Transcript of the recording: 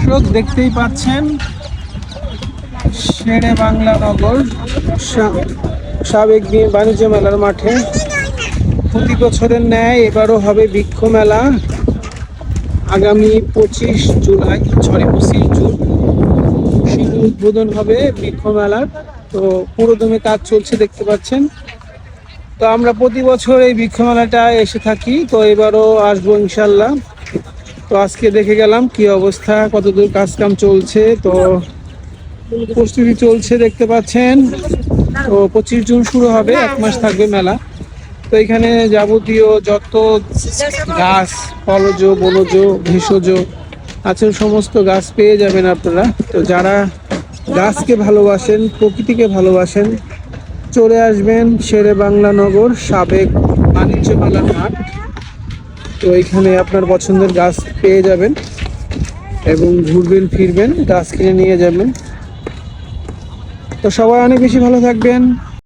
দর্শক দেখতেই পাচ্ছেন শেরে বাংলা নগর সাবেক বাণিজ্য মেলার মাঠে প্রতি বছরের ন্যায় এবারও হবে বৃক্ষ মেলা। আগামী 25 জুলাই 25 জুন শুভ উদ্বোধন হবে বৃক্ষ মেলার। তো পুরোদমে কাজ চলছে দেখতে পাচ্ছেন। তো আমরা প্রতি বছর এই বৃক্ষ মেলাটা এসে থাকি, তো এবারও আসবো ইনশাল্লাহ। তো আজকে দেখে গেলাম কি অবস্থা, কতদূর কাজ কাম চলছে। তো প্রস্তুতি চলছে দেখতে পাচ্ছেন। তো 25 জুন শুরু হবে, 1 মাস থাকবে মেলা। তো এখানে যাবতীয় যত গাছ, ফলজ, বনজ, ভেষজ আছে সমস্ত গাছ পেয়ে যাবেন আপনারা। তো যারা গাছকে ভালোবাসেন, প্রকৃতিকে ভালোবাসেন, চলে আসবেন শেরে বাংলা নগর সাবেক বাণিজ্য মেলার মাঠ। তো এখানে আপনার পছন্দের গাছ পেয়ে যাবেন এবং ঘুরবেন ফিরবেন, গাছ কিনে নিয়ে যাবেন। তো সবাই অনেক বেশি ভালো থাকবেন।